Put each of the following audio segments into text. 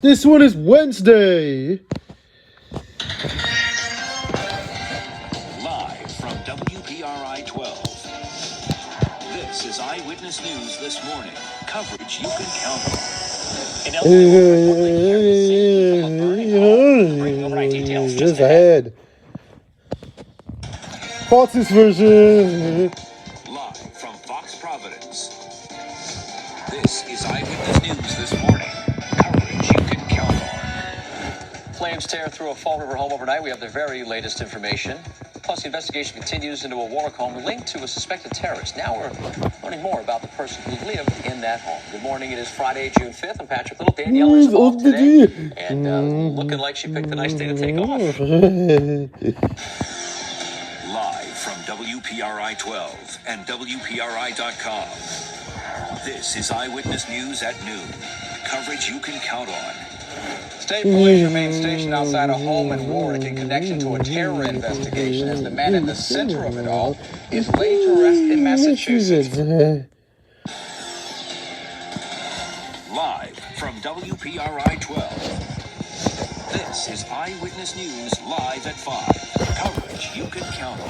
This one is Wednesday. Live from WPRI 12. This is Eyewitness News this morning. Coverage you can count on. Just ahead. Fox's version. Live from Fox Providence. This is Eyewitness News this morning. Coverage you can count on. Flames tear through a Fall River home overnight. We have the very latest information. Plus, the investigation continues into a Warwick home linked to a suspected terrorist. Now we're learning more about the person who lived in that home. Good morning. It is Friday, June 5th. I'm Patrick Little. Danielle is off today. And looking like she picked a nice day to take off. Live from WPRI 12 and WPRI.com. This is Eyewitness News at noon. Coverage you can count on. State police remain stationed outside a home in Warwick in connection to a terror investigation as the man in the center of it all is laid to rest in Massachusetts. Live from WPRI 12. This is Eyewitness News live at 5. Coverage you can count on.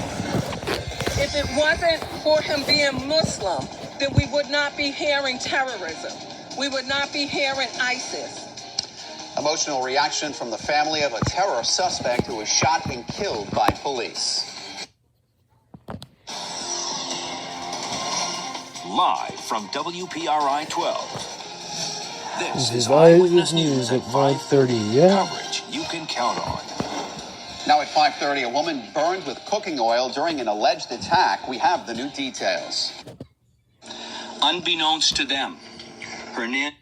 If it wasn't for him being Muslim, then we would not be hearing terrorism. We would not be hearing ISIS. Emotional reaction from the family of a terror suspect who was shot and killed by police. Live from WPRI 12. This is Eyewitness News at 5:30. Yeah. Coverage you can count on. Now at 5:30, a woman burned with cooking oil during an alleged attack. We have the new details. Unbeknownst to them, her name.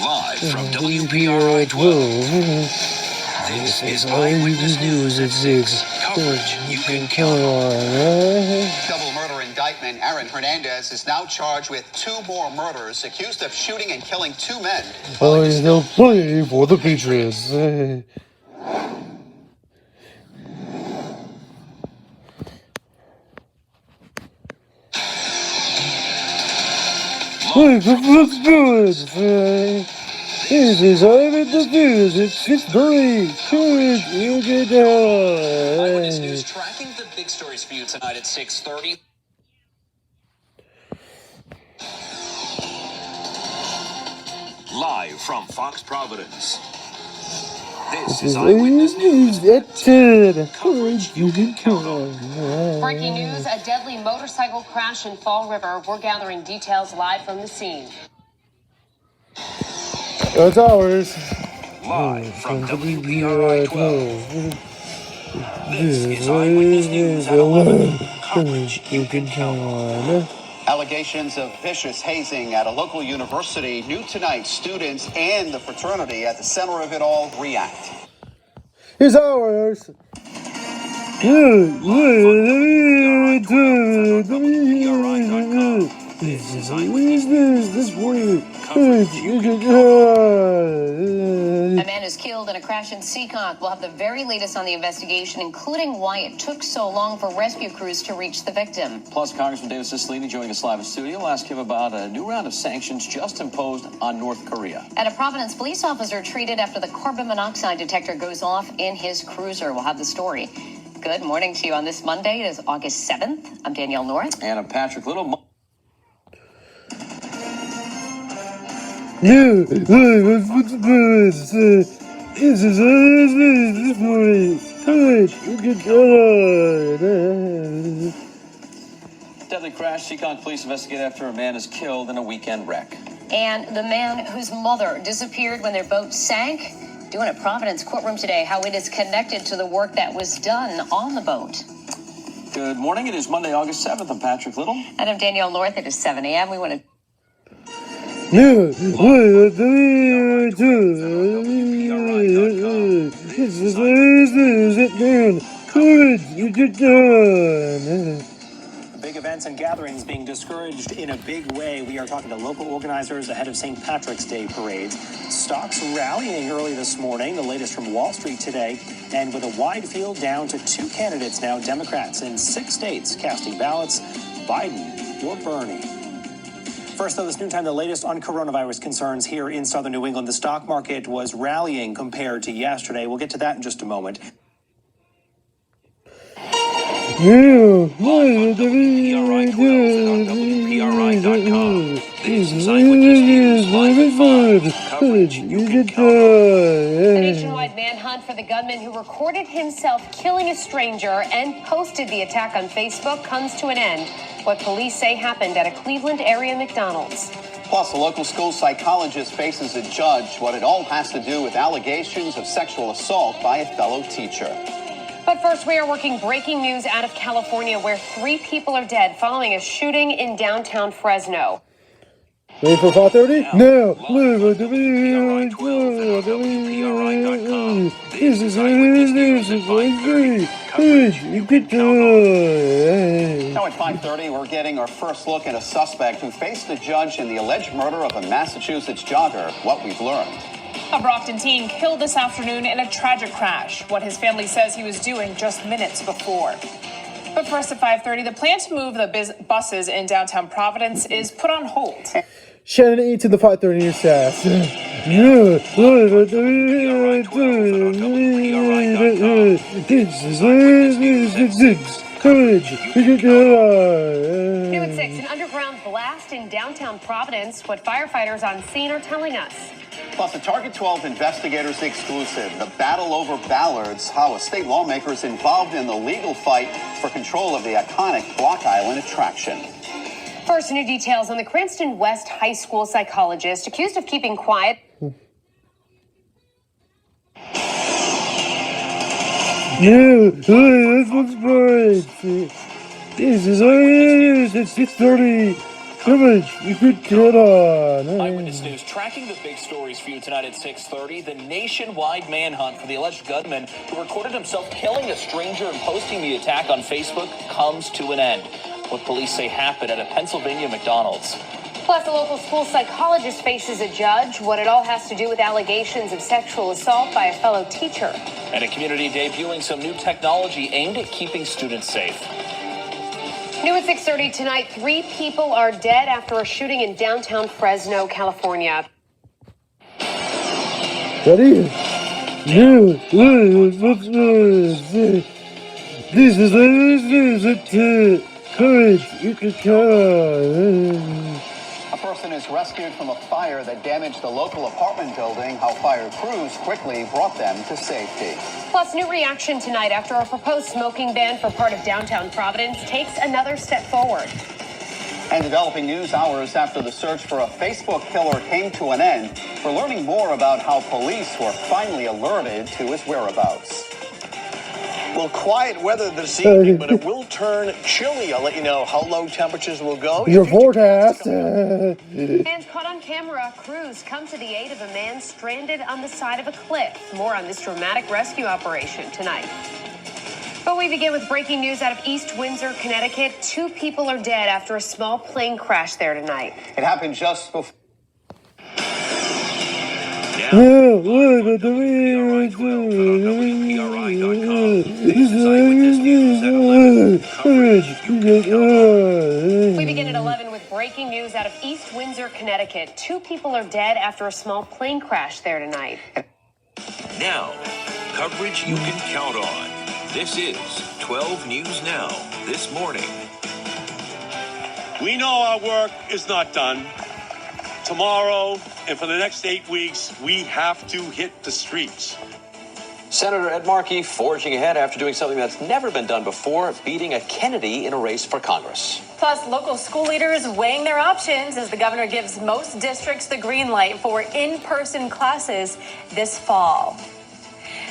Live from WPRI 12. This is Eyewitness News at 6. Coverage you can count on. Double murder indictment. Aaron Hernandez is now charged with 2 more murders, accused of shooting and killing 2 men. He'll play for the Patriots. This is Eyewitness News at 6:30. Eyewitness News tracking the big stories for you tonight at 6:30. Live from Fox Providence. This is Eyewitness News at 10. Coverage you can count on. Breaking news, a deadly motorcycle crash in Fall River. We're gathering details live from the scene. That's ours. Live from WPRI 12. This is Eyewitness News at 11. Coverage you can count on. Allegations of vicious hazing at a local university. New tonight, students and the fraternity at the center of it all react. It's ours. This is Eyewitness News this morning. A man is killed in a crash in Seekonk. We'll have the very latest on the investigation, including why it took so long for rescue crews to reach the victim. Plus, Congressman David Cicilline joining us live in studio. We'll ask him about a new round of sanctions just imposed on North Korea. And a Providence police officer treated after the carbon monoxide detector goes off in his cruiser. We'll have the story. Good morning to you on this Monday. It is August 7th. I'm Danielle North. And I'm Patrick Little. This is this morning. Deadly crash. Seekonk police investigate after a man is killed in a weekend wreck. And the man whose mother disappeared when their boat sank, doing a Providence courtroom today, how it is connected to the work that was done on the boat. Good morning. It is Monday, August 7th. I'm Patrick Little. And I'm Danielle North. It is 7 a.m. We want to... This is Eyewitness News at noon. Courage you can count on. big events and gatherings being discouraged in a big way. We are talking to local organizers ahead of St. Patrick's Day parades. Stocks rallying early this morning, the latest from Wall Street today, and with a wide field down to 2 candidates now, Democrats in 6 states casting ballots, Biden or Bernie. First, though, this noontime, the latest on coronavirus concerns here in southern New England. The stock market was rallying compared to yesterday. We'll get to that in just a moment. WPRI.com. This is Eyewitness News Live at 5. Coverage you can count on. The nationwide manhunt for the gunman who recorded himself killing a stranger and posted the attack on Facebook comes to an end. What police say happened at a Cleveland area McDonald's. Plus, a local school psychologist faces a judge. What it all has to do with allegations of sexual assault by a fellow teacher. But first, we are working breaking news out of California where 3 people are dead following a shooting in downtown Fresno. Ready for 5:30? No. Live at WPRI.com. This is Eyewitness News at 5:30. Coverage you can count on. Now at 5:30, we're getting our first look at a suspect who faced a judge in the alleged murder of a Massachusetts jogger. What we've learned. A Brockton teen killed this afternoon in a tragic crash. What his family says he was doing just minutes before. But first at 5:30, the plan to move the buses in downtown Providence is put on hold. Shannon eats in the 5:30 news fast. Courage. New at 6, an underground blast in downtown Providence. What firefighters on scene are telling us. Plus, a Target 12 investigators exclusive, the battle over Ballards, how a state lawmaker is involved in the legal fight for control of the iconic Block Island attraction. First, new details on the Cranston West High School psychologist accused of keeping quiet. This looks bright. This is Eyewitness at 6:30. Coverage you could count on. Eyewitness News tracking the big stories for you tonight at 6:30. The nationwide manhunt for the alleged gunman who recorded himself killing a stranger and posting the attack on Facebook comes to an end. What police say happened at a Pennsylvania McDonald's. Plus, a local school psychologist faces a judge. What it all has to do with allegations of sexual assault by a fellow teacher. And a community debuting some new technology aimed at keeping students safe. New at 6:30 tonight, 3 people are dead after a shooting in downtown Fresno, California. Ready? This is Eyewitness at 10. Courage you can count on. A person is rescued from a fire that damaged the local apartment building. How fire crews quickly brought them to safety. Plus, new reaction tonight after a proposed smoking ban for part of downtown Providence takes another step forward. And developing news hours after the search for a Facebook killer came to an end. We're learning more about how police were finally alerted to his whereabouts. Well, quiet weather this evening, but it will turn chilly. I'll let you know how low temperatures will go. Your forecast. And caught on camera, crews come to the aid of a man stranded on the side of a cliff. More on this dramatic rescue operation tonight. But we begin with breaking news out of East Windsor, Connecticut. 2 people are dead after a small plane crash there tonight. It happened just before. We begin at 11 with breaking news out of East Windsor, Connecticut. 2 people are dead after a small plane crash there tonight. Now, coverage you can count on. This is 12 News Now, this morning. We know our work is not done. Tomorrow and for the next 8 weeks, we have to hit the streets. Senator Ed Markey forging ahead after doing something that's never been done before, beating a Kennedy in a race for Congress. Plus, local school leaders weighing their options as the governor gives most districts the green light for in-person classes this fall.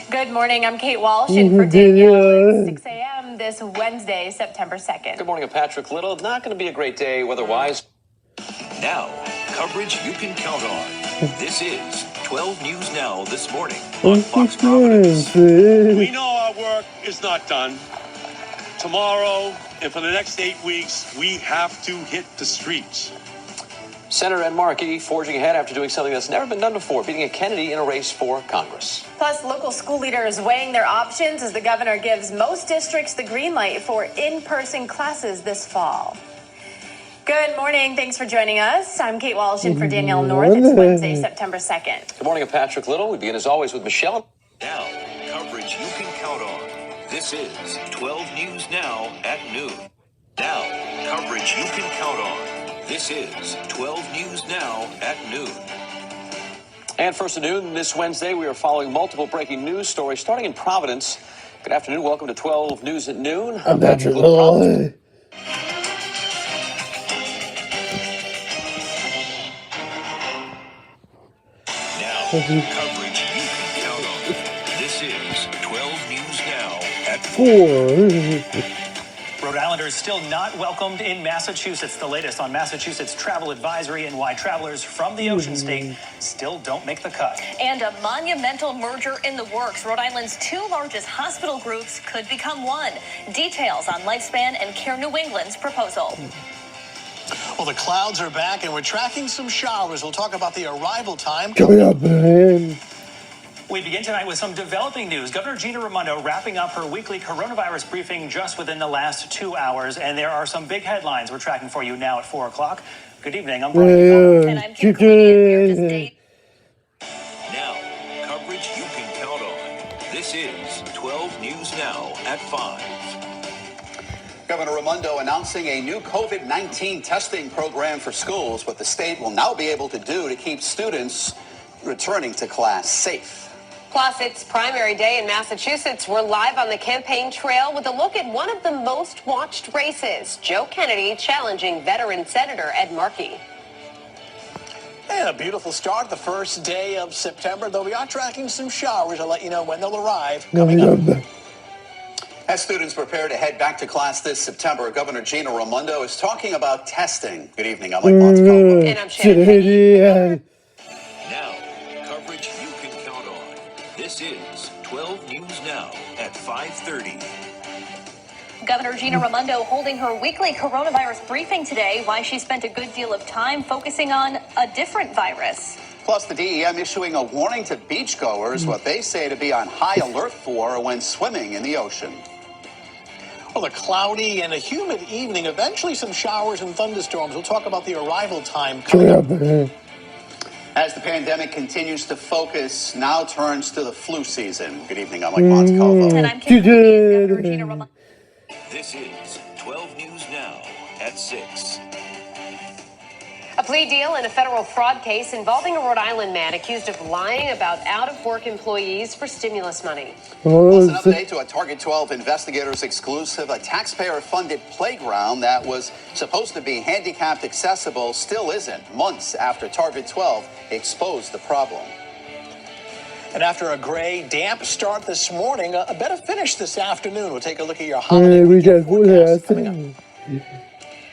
Good morning, I'm Kate Walsh in for Danielle at 6 a.m. this Wednesday, September 2nd. Good morning, I'm Patrick Little. Not going to be a great day weather-wise. Now, coverage you can count on. This is 12 News Now this morning on Fox Providence. We know our work is not done. tomorrow and for the next 8 weeks, we have to hit the streets. Senator Ed Markey forging ahead after doing something that's never been done before, beating a Kennedy in a race for Congress. Plus, local school leaders weighing their options as the governor gives most districts the green light for in-person classes this fall. Good morning. Thanks for joining us. I'm Kate Walsh in for Danielle North. It's Wednesday, September 2nd. Good morning, I'm Patrick Little. We begin as always with Michelle. Now, coverage you can count on. This is 12 News Now at noon. Now, coverage you can count on. This is 12 News Now at noon. And first at noon this Wednesday, we are following multiple breaking news stories starting in Providence. Good afternoon. Welcome to 12 News at noon. I'm Patrick Little. Now, coverage you can count on. This is 12 News Now at 4. Rhode Islanders still not welcomed in Massachusetts. The latest on Massachusetts travel advisory and why travelers from the Ocean State still don't make the cut. And a monumental merger in the works. Rhode Island's two largest hospital groups could become one. Details on Lifespan and Care New England's proposal. Well, the clouds are back, and we're tracking some showers. We'll talk about the arrival time. Coming up, man. We begin tonight with some developing news. Governor Gina Raimondo wrapping up her weekly coronavirus briefing just within the last 2 hours, and there are some big headlines we're tracking for you now at 4 o'clock. Good evening, I'm Brian. And I'm Kim Cody. Now, coverage you can count on. This is 12 News Now at 5. Governor Raimondo announcing a new COVID-19 testing program for schools, what the state will now be able to do to keep students returning to class safe. Plus, it's primary day in Massachusetts. We're live on the campaign trail with a look at one of the most watched races. Joe Kennedy challenging veteran Senator Ed Markey. And a beautiful start, the first day of September, though we are tracking some showers. I'll let you know when they'll arrive. Coming up. As students prepare to head back to class this September, Governor Gina Raimondo is talking about testing. Good evening, I'm Mike Montecalvo. And I'm Shannon. Now, coverage you can count on. This is 12 News Now at 5:30. Governor Gina Raimondo holding her weekly coronavirus briefing today, why she spent a good deal of time focusing on a different virus. Plus, the DEM issuing a warning to beachgoers, what they say to be on high alert for when swimming in the ocean. Well, a cloudy and a humid evening, eventually some showers and thunderstorms. We'll talk about the arrival time coming up. As the pandemic continues to focus, now turns to the flu season. Good evening, I'm Mike Montecalvo. And I'm Kim Cody. Governor Gina Raimondo. This is 12 News Now at 6. A plea deal in a federal fraud case involving a Rhode Island man accused of lying about out-of-work employees for stimulus money. Plus, an update to a Target 12 investigators exclusive. A taxpayer-funded playground that was supposed to be handicapped accessible still isn't, months after Target 12 exposed the problem. And after a gray, damp start this morning, a better finish this afternoon. We'll take a look at your holiday weekend forecast coming up.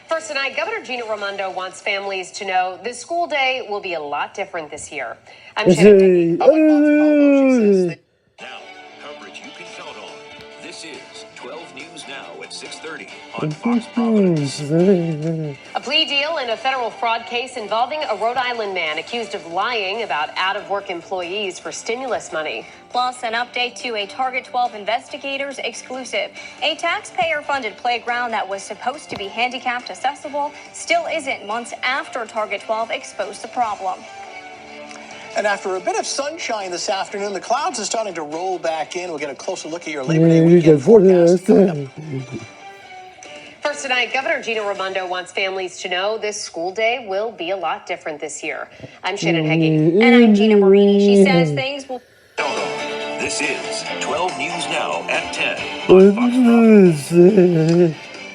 First tonight, Governor Gina Raimondo wants families to know this school day will be a lot different this year. I'm Shannon. Now, coverage you can count on. This is 12 News Now at 6:30 on Fox Providence. A plea deal in a federal fraud case involving a Rhode Island man accused of lying about out-of-work employees for stimulus money. Plus, an update to a Target 12 investigators exclusive. A taxpayer-funded playground that was supposed to be handicapped accessible still isn't, months after Target 12 exposed the problem. And after a bit of sunshine this afternoon, the clouds are starting to roll back in. We'll get a closer look at your Labor Day weekend forecast coming up. First tonight, Governor Gina Raimondo wants families to know this school day will be a lot different this year. I'm Shannon Heggie. And I'm Gina Marini. She says things will... This is 12 News Now at 10 on Fox Providence.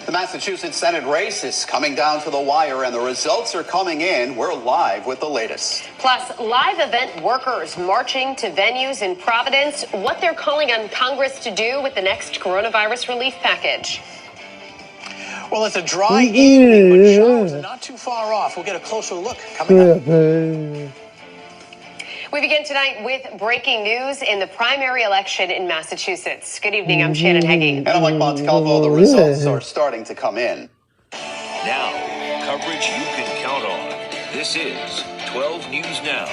The Massachusetts Senate race is coming down to the wire, and the results are coming in. We're live with the latest. Plus, live event workers marching to venues in Providence, what they're calling on Congress to do with the next coronavirus relief package. Well, it's a dry evening, but showers are not too far off. We'll get a closer look coming up. We begin tonight with breaking news in the primary election in Massachusetts. Good evening, I'm Shannon Heggie. And unlike Montecalvo, the results are starting to come in. Now, coverage you can count on. This is 12 News Now.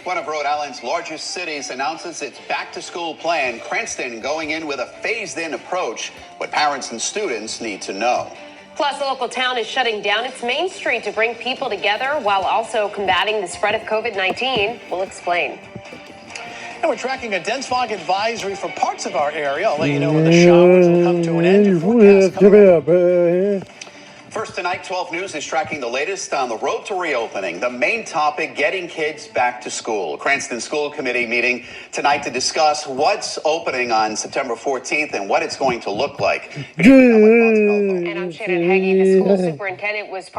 One of Rhode Island's largest cities announces its back-to-school plan. Cranston going in with a phased-in approach. What parents and students need to know. Plus, the local town is shutting down its main street to bring people together while also combating the spread of COVID-19. We'll explain. And we're tracking a dense fog advisory for parts of our area. I'll let you know when the showers will come to an end. Your forecast coming up. First tonight, 12 News is tracking the latest on the road to reopening. The main topic, getting kids back to school. Cranston School Committee meeting tonight to discuss what's opening on September 14th and what it's going to look like. And I'm Shannon Heggie. The school superintendent was